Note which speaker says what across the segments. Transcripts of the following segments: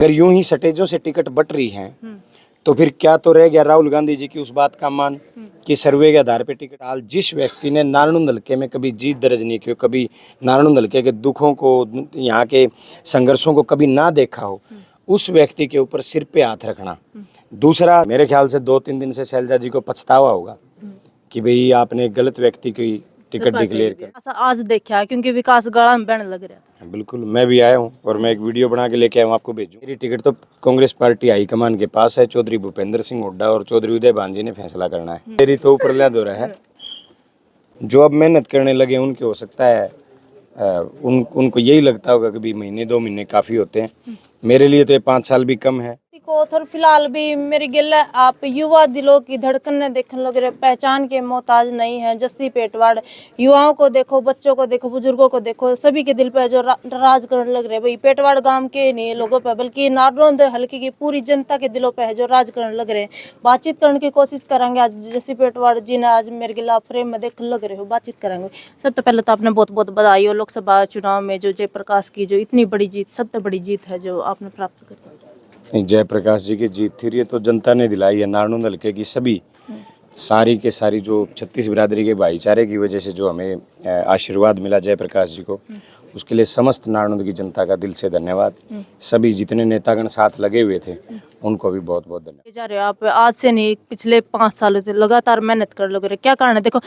Speaker 1: अगर यूं ही सटेजों से टिकट बट रही हैं तो फिर क्या तो रह गया राहुल गांधी जी की उस बात का मान कि सर्वे के आधार पे टिकट। हाल जिस व्यक्ति ने नारायण हल्के में कभी जीत दर्ज नहीं की हो, कभी नारायण हल्के के दुखों को, यहाँ के संघर्षों को कभी ना देखा हो, उस व्यक्ति के ऊपर सिर पे हाथ रखना। दूसरा, मेरे ख्याल से 2-3 दिन से शैलजा जी को पछतावा होगा कि भाई आपने गलत व्यक्ति की टिकट डिक्लेयर कर।
Speaker 2: ऐसा आज देखा क्योंकि विकास गला में बहने लग रहा।
Speaker 1: बिल्कुल, मैं भी आया हूँ और मैं एक वीडियो बना के लेके आया हूँ, आपको भेजूँ। मेरी टिकट तो कांग्रेस पार्टी हाईकमान के पास है। चौधरी भूपेंद्र सिंह हुड्डा और चौधरी उदय भान जी ने फैसला करना है। मेरी तो ऊपर लिया दो रहा है। जो अब मेहनत करने लगे उनके हो सकता है उनको यही लगता होगा कि भी महीने 2 महीने काफ़ी होते हैं। मेरे लिए तो ये 5 साल भी कम है।
Speaker 2: को थोड़ा फिलहाल भी मेरी गिल है, आप युवा दिलों की धड़कन देखने लग रहे, पहचान के मोहताज नहीं है। जस्सी पेटवाड़ युवाओं को देखो, बच्चों को देखो, बुजुर्गों को देखो, सभी के दिल पे जो राज करने लग रहे। भाई पेटवाड़ गांव के नहीं लोगों पे बल्कि नारनौंद हल्के की पूरी जनता के दिलों पे है जो राज करने लग रहे। बातचीत करने की कोशिश करेंगे। आज जस्सी पेटवाड़ जी ने आज मेरे गिला फ्रेम में देखने लग रहे हो, बातचीत करेंगे। सबसे पहले तो आपने बहुत बहुत बधाई हो लोकसभा चुनाव में जो जयप्रकाश की जो इतनी बड़ी जीत, सबसे बड़ी जीत है जो आपने प्राप्त करी।
Speaker 1: जयप्रकाश जी की जीत थी, ये तो जनता ने दिलाई है। नारायण हल्के की सभी सारी के सारी जो 36 बिरादरी के भाईचारे की वजह से जो हमें आशीर्वाद मिला जयप्रकाश जी को, उसके लिए समस्त नारायण की जनता का दिल से धन्यवाद। सभी जितने नेतागण साथ लगे हुए थे उनको भी बहुत बहुत धन्यवाद।
Speaker 2: जा रहे हो आप आज से नहीं, पिछले 5 सालों से लगातार मेहनत कर लगे। क्या कारण है? देखो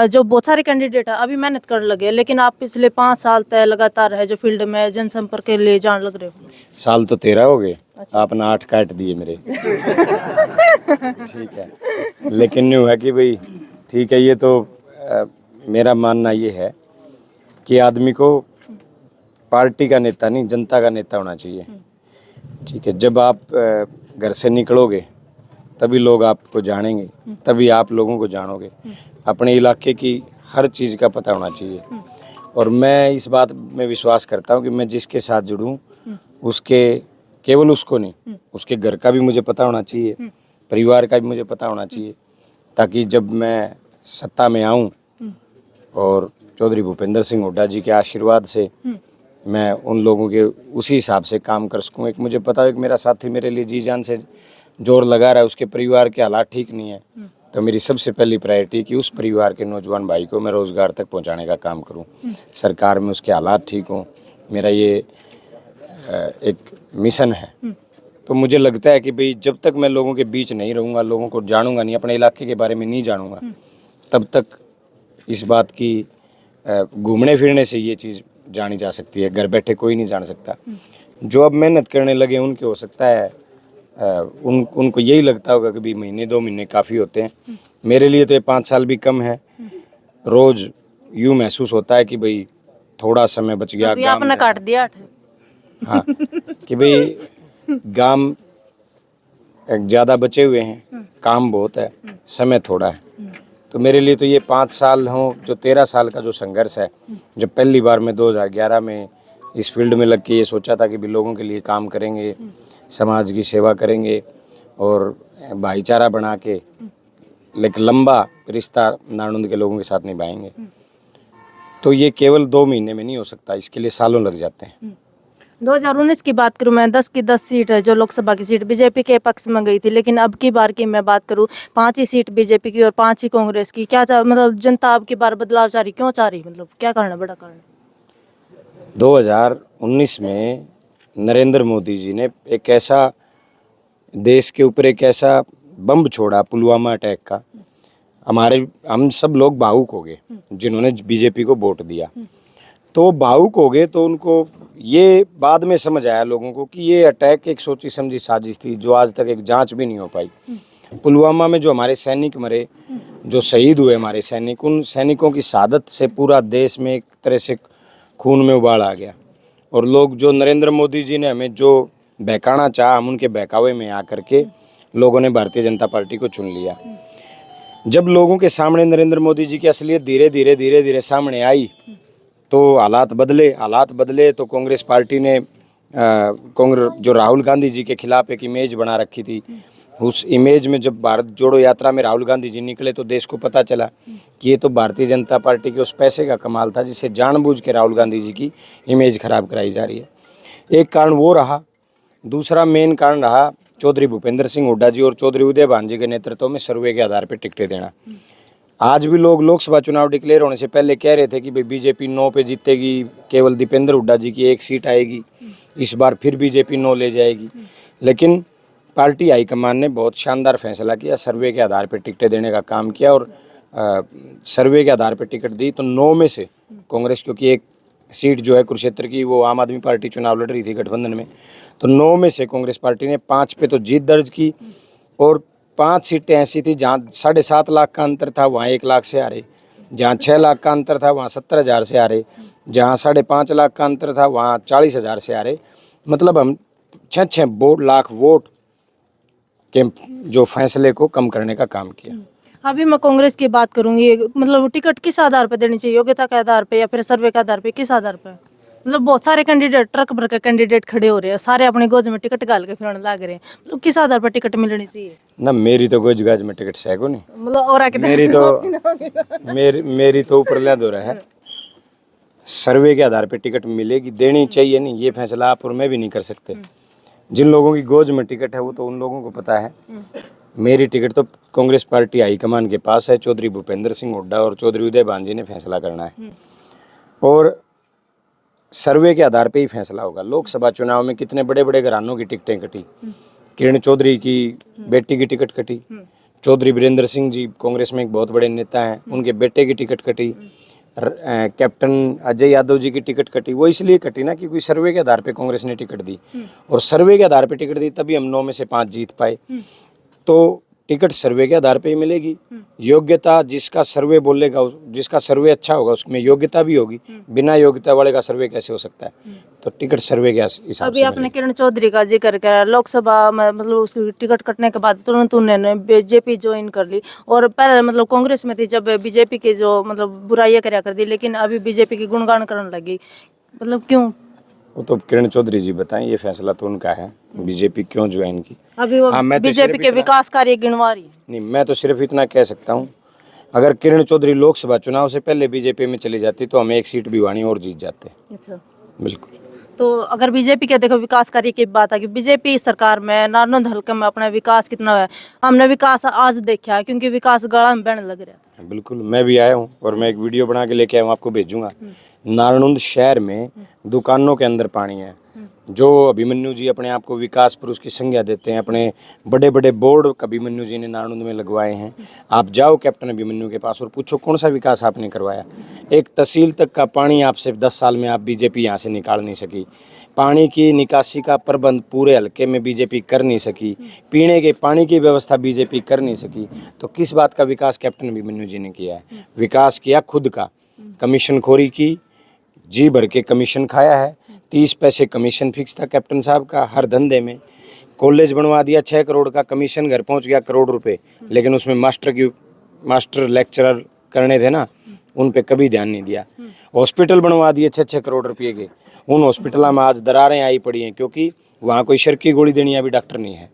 Speaker 2: जो बहुत सारे कैंडिडेट है अभी मेहनत कर लगे, लेकिन आप पिछले 5 साल तक लगातार है जो फील्ड में जनसंपर्क के लिए जान लग रहे हो।
Speaker 1: साल तो 13 हो गए। आपने 8 काट दिए मेरे। ठीक है, लेकिन यूँ है कि भाई ठीक है, ये तो मेरा मानना ये है कि आदमी को पार्टी का नेता नहीं जनता का नेता होना चाहिए। ठीक है, जब आप घर से निकलोगे तभी लोग आपको जानेंगे, तभी आप लोगों को जानोगे। अपने इलाके की हर चीज़ का पता होना चाहिए। और मैं इस बात में विश्वास करता हूँ कि मैं जिसके साथ जुड़ूँ उसके, केवल उसको नहीं, उसके घर का भी मुझे पता होना चाहिए, परिवार का भी मुझे पता होना चाहिए, ताकि जब मैं सत्ता में आऊँ और चौधरी भूपेंद्र सिंह हुड्डा जी के आशीर्वाद से मैं उन लोगों के उसी हिसाब से काम कर सकूँ। एक मुझे पता है कि मेरा साथी मेरे लिए जी जान से जोर लगा रहा है, उसके परिवार के हालात ठीक नहीं है, तो मेरी सबसे पहली प्रायोरिटी कि उस परिवार के नौजवान भाई को मैं रोज़गार तक पहुंचाने का काम करूं, सरकार में उसके हालात ठीक हों। मेरा ये एक मिशन है। तो मुझे लगता है कि भाई जब तक मैं लोगों के बीच नहीं रहूँगा, लोगों को जानूंगा नहीं, अपने इलाके के बारे में नहीं जानूंगा, तब तक इस बात की घूमने फिरने से ये चीज़ जानी जा सकती है। घर बैठे कोई नहीं जान सकता। जो अब मेहनत करने लगे उनके हो सकता है उनको यही लगता होगा कि भाई महीने 2 महीने काफ़ी होते हैं। मेरे लिए तो ये 5 साल भी कम है। रोज़ यूँ महसूस होता है कि भाई थोड़ा समय बच गया।
Speaker 2: अभी आपने काट दिया 8।
Speaker 1: हाँ, कि भाई गांव ज़्यादा बचे हुए हैं, काम बहुत है, समय थोड़ा है। तो मेरे लिए तो ये 5 साल हों, जो 13 साल का जो संघर्ष है, जब पहली बार मैं 2011 में इस फील्ड में लग के ये सोचा था कि भी लोगों के लिए काम करेंगे, समाज की सेवा करेंगे और भाईचारा बना के एक लंबा रिश्ता नारायण के लोगों के साथ निभाएंगे, तो ये केवल 2 महीने में नहीं हो सकता, इसके लिए सालों लग जाते हैं।
Speaker 2: 2019 की बात करूं मैं, 10 की 10 सीट है जो लोकसभा की सीट बीजेपी के पक्ष में गई थी, लेकिन अब की बार की मैं बात करूं 5 ही सीट बीजेपी की और 5 ही कांग्रेस की। क्या मतलब जनता अब की बार बदलाव चाह रही, क्यों चाह रही, मतलब क्या कारण है, बड़ा कारण?
Speaker 1: 2019 में नरेंद्र मोदी जी ने एक ऐसा देश के ऊपर एक ऐसा बम छोड़ा, पुलवामा अटैक का, हम सब लोग भावुक हो गए जिन्होंने बीजेपी को वोट दिया। तो भावुक हो गए तो उनको ये बाद में समझ आया लोगों को कि ये अटैक एक सोची समझी साजिश थी जो आज तक एक जांच भी नहीं हो पाई। पुलवामा में जो हमारे सैनिक मरे, जो शहीद हुए हमारे सैनिक, उन सैनिकों की शहादत से पूरा देश में एक तरह से खून में उबाल आ गया। और लोग जो नरेंद्र मोदी जी ने हमें जो बहकाना चाहा, हम उनके बहकावे में आकर के लोगों ने भारतीय जनता पार्टी को चुन लिया। जब लोगों के सामने नरेंद्र मोदी जी की असलियत धीरे धीरे सामने आई तो हालात बदले तो कांग्रेस पार्टी ने कांग्रेस जो राहुल गांधी जी के खिलाफ एक इमेज बना रखी थी, उस इमेज में जब भारत जोड़ो यात्रा में राहुल गांधी जी निकले तो देश को पता चला कि ये तो भारतीय जनता पार्टी के उस पैसे का कमाल था जिससे जानबूझ के राहुल गांधी जी की इमेज खराब कराई जा रही है। एक कारण वो रहा दूसरा मेन कारण रहा चौधरी भूपेंद्र सिंह हुड्डा जी और चौधरी उदय भान जी के नेतृत्व में सर्वे के आधार पर टिकटें देना। आज भी लोग लोकसभा चुनाव डिक्लेयर होने से पहले कह रहे थे कि भाई बीजेपी 9 पे जीतेगी, केवल दीपेंद्र हुड्डा जी की 1 सीट आएगी, इस बार फिर बीजेपी 9 ले जाएगी। लेकिन पार्टी हाईकमान ने बहुत शानदार फैसला किया, सर्वे के आधार पर टिकटें देने का काम किया और सर्वे के आधार पर टिकट दी तो 9 में से कांग्रेस, क्योंकि 1 सीट जो है कुरुक्षेत्र की वो आम आदमी पार्टी चुनाव लड़ रही थी गठबंधन में, तो 9 में से कांग्रेस पार्टी ने 5 पे तो जीत दर्ज की और 5 सीटें ऐसी थी जहाँ 7.5 लाख का अंतर था वहाँ 1 लाख से हारे, जहाँ 6 लाख का अंतर था वहाँ 70,000 से हारे, जहाँ 5.5 लाख का अंतर था वहाँ 40,000 से हारे। मतलब हम 6 लाख वोट के जो फैसले को कम करने का काम किया।
Speaker 2: अभी मैं कांग्रेस की बात करूंगी, मतलब टिकट किस आधार पर देनी चाहिए, योग्यता के आधार पे या फिर सर्वे के आधार पे, किस आधार पर? मतलब बहुत सारे कैंडिडेट, ट्रक भर के कैंडिडेट खड़े हो रहे हैं, सारे अपने गोज में टिकट गाल के फिरने लग रहे हैं, मतलब किस आधार पर टिकट मिलनी चाहिए?
Speaker 1: ना मेरी तो कोई जगह में टिकट है को नहीं,
Speaker 2: मतलब और आके
Speaker 1: मेरी तो ऊपर लिया दो रहा है। सर्वे के आधार पे टिकट मिलेगी, देनी चाहिए नहीं, ये फैसला आप और मैं भी नहीं कर सकते। जिन लोगों की गोज में टिकट है वो तो उन लोगों को पता है। मेरी टिकट तो कांग्रेस पार्टी हाईकमान के पास है, चौधरी भूपेंद्र सिंह हुड्डा और चौधरी उदय भान जी ने फैसला करना है और सर्वे के आधार पे ही फैसला होगा। लोकसभा चुनाव में कितने बड़े बड़े घरानों की टिकटें कटी, किरण चौधरी की बेटी की टिकट कटी, चौधरी वीरेंद्र सिंह जी कांग्रेस में एक बहुत बड़े नेता हैं, उनके बेटे की टिकट कटी, कैप्टन अजय यादव जी की टिकट कटी। वो इसलिए कटी ना क्योंकि सर्वे के आधार पे कांग्रेस ने टिकट दी और सर्वे के आधार पे टिकट दी तभी हम 9 में से 5 जीत पाए। तो टिकट सर्वे के आधार पे ही मिलेगी। योग्यता जिसका सर्वे बोलेगा, जिसका सर्वे अच्छा होगा उसमें योग्यता भी होगी, बिना योग्यता वाले का सर्वे कैसे हो सकता है? तो टिकट सर्वे के हिसाब से।
Speaker 2: अभी आपने किरण चौधरी का जिक्र किया, लोकसभा में मतलब उसकी टिकट कटने के बाद तुरंत उन्होंने बीजेपी ज्वाइन कर ली और पहले मतलब कांग्रेस में थी जब बीजेपी की जो मतलब बुराइयां કર્યા कर दी, लेकिन अभी बीजेपी की गुणगान करने लगी, मतलब क्यों?
Speaker 1: वो तो किरण चौधरी जी बताएं, ये फैसला तो उनका है, बीजेपी क्यों ज्वाइन की।
Speaker 2: अभी वो बीजेपी के विकास कार्य गिनवा रही है।
Speaker 1: नहीं, मैं तो सिर्फ इतना कह सकता हूँ, अगर किरण चौधरी लोकसभा चुनाव से पहले बीजेपी में चली जाती तो हम 1 सीट भिवानी और जीत जाते।
Speaker 2: अच्छा,
Speaker 1: बिल्कुल।
Speaker 2: तो अगर बीजेपी के देखो विकास कार्य की बात है कि बीजेपी सरकार में नारनौंद हल्के में अपना विकास कितना है, हमने विकास आज देखा है क्योंकि विकास गला में बहने लग रहा है।
Speaker 1: बिल्कुल, मैं भी आया हूँ और मैं एक वीडियो बना के लेके आया हूँ, आपको भेजूंगा। नारनौंद शहर में दुकानों के अंदर पानी है। जो अभिमन्यु जी अपने आप को विकास पुरुष की संज्ञा देते हैं, अपने बड़े बड़े बोर्ड अभिमन्यु जी ने नारनौंद में लगवाए हैं। आप जाओ कैप्टन अभिमन्यु के पास और पूछो कौन सा विकास आपने करवाया। एक तहसील तक का पानी आपसे 10 साल में आप बीजेपी यहाँ से निकाल नहीं सकी। पानी की निकासी का प्रबंध पूरे हल्के में बीजेपी कर नहीं सकी। पीने के पानी की व्यवस्था बीजेपी कर नहीं सकी। तो किस बात का विकास कैप्टन अभिमन्यु जी ने किया है? विकास किया खुद का, कमीशन खोरी की, जी भर के कमीशन खाया है। 30 पैसे कमीशन फिक्स था कैप्टन साहब का हर धंधे में। कॉलेज बनवा दिया 6 करोड़ का, कमीशन घर पहुंच गया करोड़ रुपए, लेकिन उसमें मास्टर लेक्चरर करने थे ना, उन पे कभी ध्यान नहीं दिया। हॉस्पिटल बनवा दिए 6-6 करोड़ रुपये के, उन हॉस्पिटलों में आज दरारें आई पड़ी हैं क्योंकि वहाँ कोई शर की गोली देनी अभी डॉक्टर नहीं है।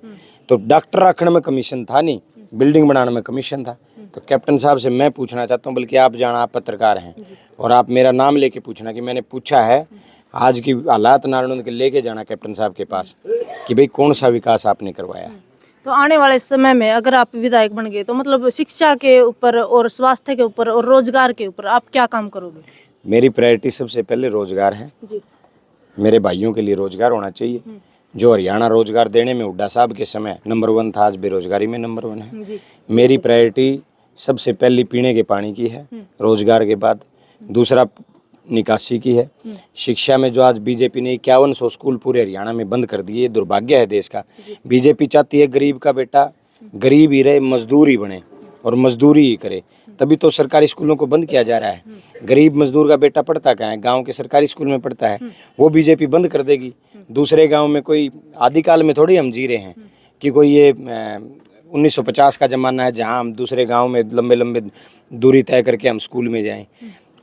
Speaker 1: तो डॉक्टर रखने में कमीशन था नहीं, बिल्डिंग बनाने में कमीशन था। तो कैप्टन साहब से मैं पूछना चाहता हूँ, बल्कि आप जाना, आप पत्रकार हैं और आप मेरा नाम लेके पूछना कि मैंने पूछा है, आज की हालात नारनौंद के लेके जाना कैप्टन साहब के पास कि भाई कौन सा विकास आपने करवाया।
Speaker 2: तो आने वाले समय में अगर आप विधायक बन गए तो मतलब शिक्षा के ऊपर और स्वास्थ्य के ऊपर और रोजगार के ऊपर आप क्या काम करोगे?
Speaker 1: मेरी प्रायोरिटी सबसे पहले रोजगार है। मेरे भाइयों के लिए रोजगार होना चाहिए। जो हरियाणा रोजगार देने में हुड्डा साहब के समय नंबर 1 था, आज बेरोजगारी में नंबर 1 है। मेरी प्रायोरिटी सबसे पहली पीने के पानी की है, रोजगार के बाद। दूसरा निकासी की है। शिक्षा में जो आज बीजेपी ने 5100 स्कूल पूरे हरियाणा में बंद कर दिए, दुर्भाग्य है देश का। बीजेपी चाहती है गरीब का बेटा गरीब ही रहे, मजदूर ही बने और मजदूरी ही करे, तभी तो सरकारी स्कूलों को बंद किया जा रहा है। गरीब मजदूर का बेटा पढ़ता कहाँ है? गांव के सरकारी स्कूल में पढ़ता है, वो बीजेपी बंद कर देगी। दूसरे गांव में कोई आदिकाल में थोड़ी हम जी रहे हैं कि कोई ये 1950 का ज़माना है जहां हम दूसरे गांव में लंबे लंबे दूरी तय करके हम स्कूल में जाएं।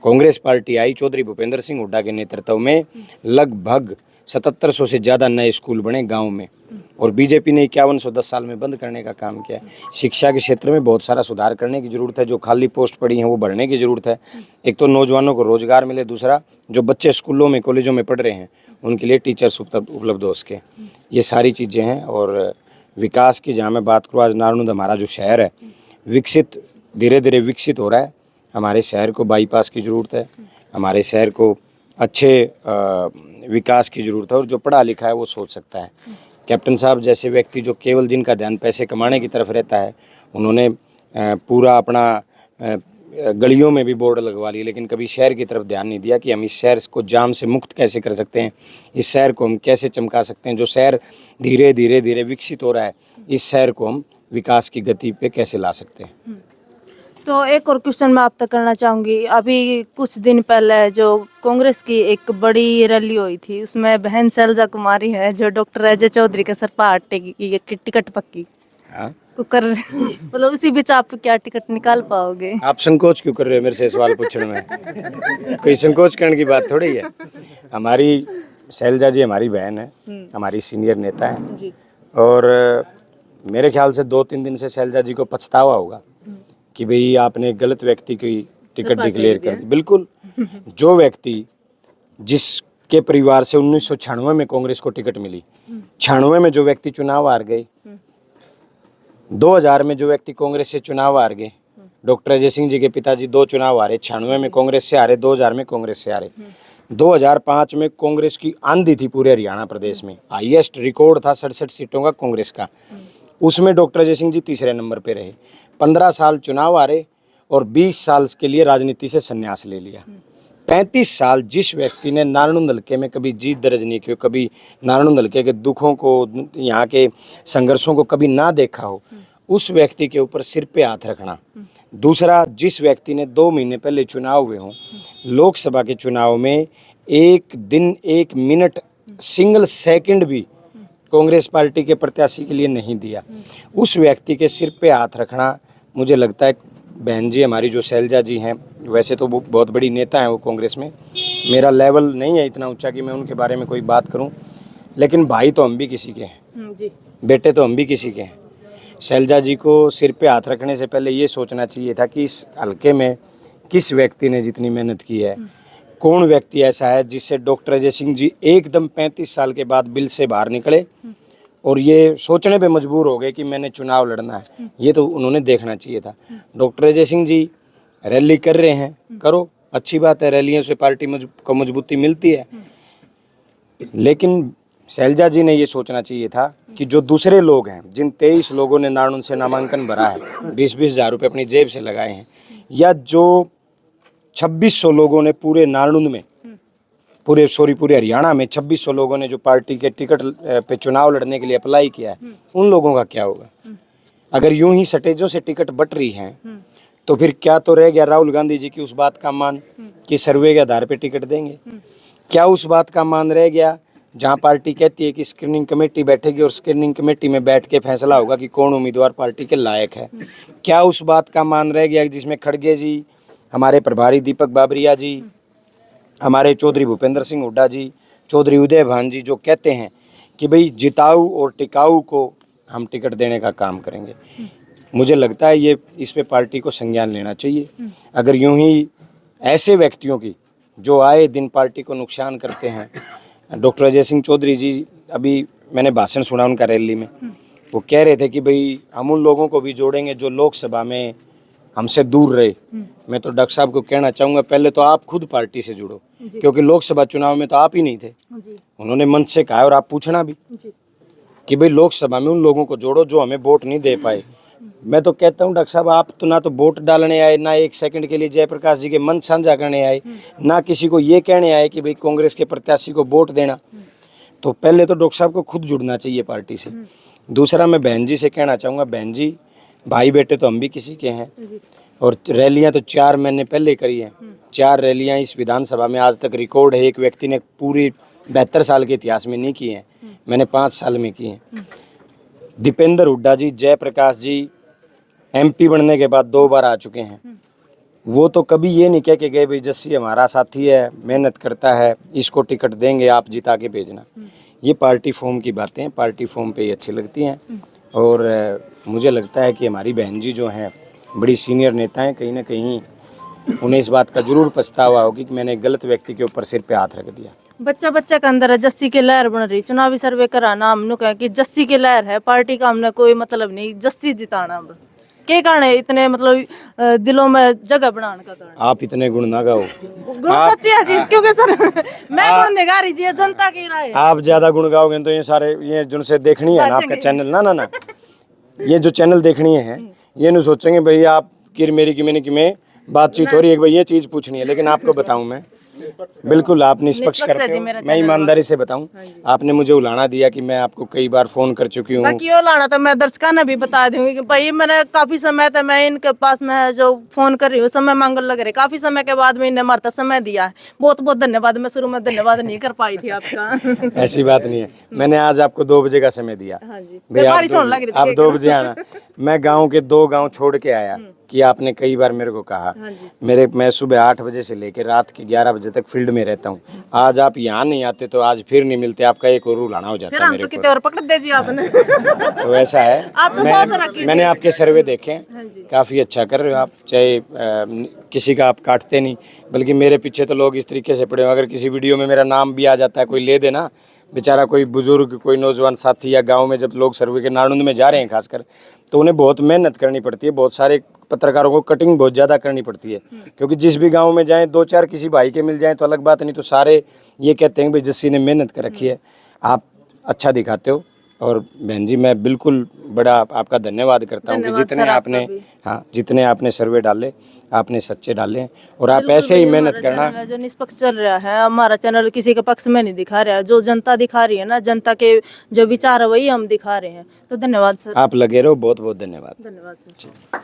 Speaker 1: कांग्रेस पार्टी आई, चौधरी भूपेंद्र सिंह हुड्डा के नेतृत्व में लगभग 7700 से ज़्यादा नए स्कूल बने गाँव में और बीजेपी ने 5110 साल में बंद करने का काम किया है। शिक्षा के क्षेत्र में बहुत सारा सुधार करने की ज़रूरत है। जो खाली पोस्ट पड़ी हैं वो भरने की ज़रूरत है। एक तो नौजवानों को रोज़गार मिले, दूसरा जो बच्चे स्कूलों में कॉलेजों में पढ़ रहे हैं उनके लिए टीचर्स उपलब्ध हो सके। ये सारी चीज़ें हैं। और विकास की जहाँ मैं बात करूँ, आज नारनौंद हमारा जो शहर है विकसित, धीरे धीरे विकसित हो रहा है। हमारे शहर को बाईपास की ज़रूरत है, हमारे शहर को अच्छे विकास की ज़रूरत है। और जो पढ़ा लिखा है वो सोच सकता है। कैप्टन साहब जैसे व्यक्ति जो केवल जिनका ध्यान पैसे कमाने की तरफ रहता है, उन्होंने पूरा अपना गलियों में भी बोर्ड लगवा लिए, लेकिन कभी शहर की तरफ ध्यान नहीं दिया कि हम इस शहर को जाम से मुक्त कैसे कर सकते हैं, इस शहर को हम कैसे चमका सकते हैं। जो शहर धीरे धीरे धीरे विकसित हो रहा है, इस शहर को हम विकास की गति पे कैसे ला सकते हैं।
Speaker 2: तो एक और क्वेश्चन मैं आप तक करना चाहूँगी। अभी कुछ दिन पहले जो कांग्रेस की एक बड़ी रैली हुई थी, उसमें बहन शैलजा कुमारी है जो डॉक्टर अजय चौधरी के सर पर की टिकट पक्की को कर मतलब उसी बीच आप क्या टिकट निकाल पाओगे?
Speaker 1: आप संकोच क्यों कर रहे हो मेरे से सवाल पूछने में? कोई संकोच करने की बात थोड़ी है। हमारी शैलजा जी हमारी बहन है, हमारी सीनियर नेता है। और मेरे ख्याल से 2-3 दिन से शैलजा जी को पछतावा होगा कि भाई आपने गलत व्यक्ति की टिकट डिक्लेयर कर दी। बिल्कुल, जो व्यक्ति जिसके परिवार से 1996 में कांग्रेस को टिकट मिली, 96 में जो व्यक्ति चुनाव हार गए, 2000 में जो व्यक्ति कांग्रेस से चुनाव हार गए, डॉक्टर अजय सिंह जी के पिताजी 2 चुनाव हारे, 96 में कांग्रेस से हारे, 2000 में कांग्रेस से हारे। 2005 में कांग्रेस की आंधी थी पूरे हरियाणा प्रदेश में, हाईएस्ट रिकॉर्ड था 67 सीटों का कांग्रेस का। उसमें डॉक्टर अजय सिंह जी तीसरे नंबर पे रहे। 15 साल चुनाव हारे और 20 साल के लिए राजनीति से संन्यास ले लिया। 35 साल जिस व्यक्ति ने नारायण हल्के में कभी जीत दर्ज नहीं की, कभी नारायण हल्के के दुखों को, यहाँ के संघर्षों को कभी ना देखा हो, उस व्यक्ति के ऊपर सिर पे हाथ रखना। दूसरा, जिस व्यक्ति ने 2 महीने पहले चुनाव हुए हों, लोकसभा के चुनाव में 1 दिन 1 मिनट सिंगल सेकंड भी कांग्रेस पार्टी के प्रत्याशी के लिए नहीं दिया, उस व्यक्ति के सिर पे हाथ रखना, मुझे लगता है बहन जी हमारी जो शैलजा जी हैं, वैसे तो वो बहुत बड़ी नेता हैं वो कांग्रेस में, मेरा लेवल नहीं है इतना ऊंचा कि मैं उनके बारे में कोई बात करूं, लेकिन भाई तो हम भी किसी के हैं जी, बेटे तो हम भी किसी के हैं। शैलजा जी को सिर पे हाथ रखने से पहले ये सोचना चाहिए था कि इस हल्के में किस व्यक्ति ने जितनी मेहनत की है, कौन व्यक्ति ऐसा है जिससे डॉक्टर अजय सिंह जी एकदम 35 साल के बाद बिल से बाहर निकले और ये सोचने पे मजबूर हो गए कि मैंने चुनाव लड़ना है। ये तो उन्होंने देखना चाहिए था। डॉक्टर अजय सिंह जी रैली कर रहे हैं, करो, अच्छी बात है, रैलियों से पार्टी को मजबूती मिलती है, लेकिन शैलजा जी ने ये सोचना चाहिए था कि जो दूसरे लोग हैं, जिन 23 लोगों ने नारायण से नामांकन भरा है, 20-20 हज़ार रुपये अपनी जेब से लगाए हैं, या जो 2600 लोगों ने पूरे नारायण में पूरे हरियाणा में 2600 लोगों ने जो पार्टी के टिकट पे चुनाव लड़ने के लिए अप्लाई किया है, उन लोगों का क्या होगा? अगर यूं ही सटेजों से टिकट बट रही हैं, तो फिर क्या तो रह गया राहुल गांधी जी की उस बात का मान कि सर्वे के आधार पे टिकट देंगे? क्या उस बात का मान रह गया जहां पार्टी कहती है कि स्क्रीनिंग कमेटी बैठेगी और स्क्रीनिंग कमेटी में बैठ के फैसला होगा कि कौन उम्मीदवार पार्टी के लायक है? क्या उस बात का मान रह गया जिसमें खड़गे जी, हमारे प्रभारी दीपक बाबरिया जी, हमारे चौधरी भूपेंद्र सिंह हुड्डा जी, चौधरी उदय भान जी जो कहते हैं कि भाई जिताऊ और टिकाऊ को हम टिकट देने का काम करेंगे? मुझे लगता है ये इस पे पार्टी को संज्ञान लेना चाहिए। अगर यूं ही ऐसे व्यक्तियों की जो आए दिन पार्टी को नुकसान करते हैं, डॉक्टर अजय सिंह चौधरी जी, अभी मैंने भाषण सुना उनका रैली में, वो कह रहे थे कि भाई हम उन लोगों को भी जोड़ेंगे जो लोकसभा में हमसे दूर रहे। मैं तो डॉक्टर साहब को कहना चाहूँगा, पहले तो आप खुद पार्टी से जुड़ो, क्योंकि लोकसभा चुनाव में तो आप ही नहीं थे। उन्होंने मंच से कहा और आप पूछना भी कि भाई लोकसभा में उन लोगों को जोड़ो जो हमें वोट नहीं दे पाए। मैं तो कहता हूँ डॉक्टर साहब, आप तो ना तो वोट डालने आए, ना 1 सेकंड के लिए जयप्रकाश जी के मन साझा करने आए, ना किसी को ये कहने आए कि भाई कांग्रेस के प्रत्याशी को वोट देना। तो पहले तो डॉक्टर साहब को खुद जुड़ना चाहिए पार्टी से। दूसरा, मैं बहन जी से कहना चाहूँगा, बहन जी भाई बेटे तो हम भी किसी के हैं, और रैलियाँ तो 4 महीने पहले करी हैं। 4 रैलियाँ इस विधानसभा में आज तक रिकॉर्ड है, एक व्यक्ति ने पूरी 72 साल के इतिहास में नहीं की हैं, मैंने 5 साल में की हैं। दीपेंद्र हुड्डा जी, जयप्रकाश जी MP बनने के बाद 2 बार आ चुके हैं। वो तो कभी ये नहीं कह के गए भाई जस्सी हमारा साथी है, मेहनत करता है, इसको टिकट देंगे, आप जिता के भेजना। ये पार्टी फॉर्म की बातें हैं, पार्टी फॉर्म पे ही अच्छी लगती हैं। और मुझे लगता है कि हमारी बहन जी जो हैं बड़ी सीनियर नेता हैं, कहीं ना कहीं उन्हें इस बात का जरूर पछतावा होगी कि मैंने गलत व्यक्ति के ऊपर सिर पे हाथ रख दिया।
Speaker 2: बच्चा बच्चा के अंदर है, जस्सी की लहर बन रही। चुनावी सर्वे कराना हमने कहा कि जस्सी की लहर है, पार्टी का हमने कोई मतलब नहीं, जस्सी जिताना बस। के कारण है इतने मतलब दिलों में जगह बनाने का कारण?
Speaker 1: आप इतने गुण ना गाओ,
Speaker 2: गुण सच्ची है जी, क्योंकि सर मैं गुण निगा रही जी, जनता की राय है।
Speaker 1: आप ज्यादा गुण गाओगे तो ये सारे ये जिनसे देखनी है ना आपका चैनल ना ये जो चैनल देखनी है ये नहीं सोचेंगे भाई आप कि मेरी कि मैंने बातचीत हो रही है भाई ये चीज पूछनी है, लेकिन आपको बताऊं मैं बिल्कुल आप निष्पक्ष करते हो। मैं ईमानदारी से बताऊं, आपने मुझे उलाना दिया कि मैं आपको कई बार फोन कर चुकी हूँ।
Speaker 2: बाकी वो लाना तो मैं दर्शकों ने भी बता दूंगी कि भाई मैंने काफी समय तक मैं इनके पास में जो फोन कर रही हूँ समय मांगने लग रहे, काफी समय के बाद में इन्हें हमारा समय दिया है। बहुत बहुत धन्यवाद। मैं शुरू में धन्यवाद नहीं कर पाई थी आपका।
Speaker 1: ऐसी बात नहीं है, मैंने आज आपको 2 बजे का समय दिया।
Speaker 2: हाँ जी,
Speaker 1: भाई
Speaker 2: बारिश होने लग रही थी,
Speaker 1: आप 2 बजे आना। मैं गांव के 2 गांव छोड़ के आया कि आपने कई बार मेरे को कहा। मैं सुबह 8 बजे से लेकर रात के 11 बजे तक फील्ड में रहता हूँ। आज आप यहाँ नहीं आते तो आज फिर नहीं मिलते, आपका एक और रूल आना हो जाता है मेरे
Speaker 2: कितने और पकड़ दे जी आपने।
Speaker 1: तो ऐसा है।
Speaker 2: आप तो सोच रखी
Speaker 1: मैंने आपके सर्वे देखे, काफी अच्छा कर रहे हो आप, चाहे किसी का आप काटते नहीं, बल्कि मेरे पीछे तो लोग इस तरीके से पड़े हो, अगर किसी वीडियो में मेरा नाम भी आ जाता है, कोई ले देना बेचारा, कोई बुजुर्ग कोई नौजवान साथी या गांव में जब लोग सर्वे के नाड़ुंद में जा रहे हैं खासकर, तो उन्हें बहुत मेहनत करनी पड़ती है। बहुत सारे पत्रकारों को कटिंग बहुत ज़्यादा करनी पड़ती है, क्योंकि जिस भी गांव में जाएं 2-4 किसी भाई के मिल जाएं तो अलग बात, नहीं तो सारे ये कहते हैं भाई जस्सी ने मेहनत कर रखी है। आप अच्छा दिखाते हो। और बहन जी मैं बिल्कुल बड़ा आपका धन्यवाद करता हूँ कि जितने आपने सर्वे डाले आपने सच्चे डाले हैं, और आप ऐसे ही मेहनत करना।
Speaker 2: जो निष्पक्ष चल रहा है हमारा चैनल, किसी के पक्ष में नहीं दिखा रहा है, जो जनता दिखा रही है ना, जनता के जो विचार है वही हम दिखा रहे हैं। तो धन्यवाद सर,
Speaker 1: आप लगे रहो, बहुत बहुत धन्यवाद।
Speaker 2: धन्यवाद सर।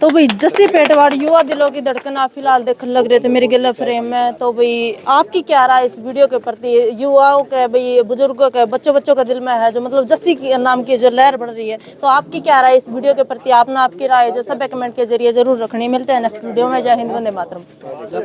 Speaker 2: तो भाई जस्सी पेटवाड़ युवा दिलों की धड़कन आप फिलहाल देखने लग रहे थे मेरे गले फ्रेम में। तो भाई आपकी क्या राय इस वीडियो के प्रति? युवाओं के, भाई बुजुर्गों के, बच्चों के दिल में है जो मतलब जस्सी की नाम की जो लहर बढ़ रही है, तो आपकी क्या राय इस वीडियो के प्रति? आपने आपकी राय जो सब कमेंट के जरिए जरूर रखनी। मिलते हैं नेक्स्ट वीडियो में। जय हिंद, वंदे मातरम।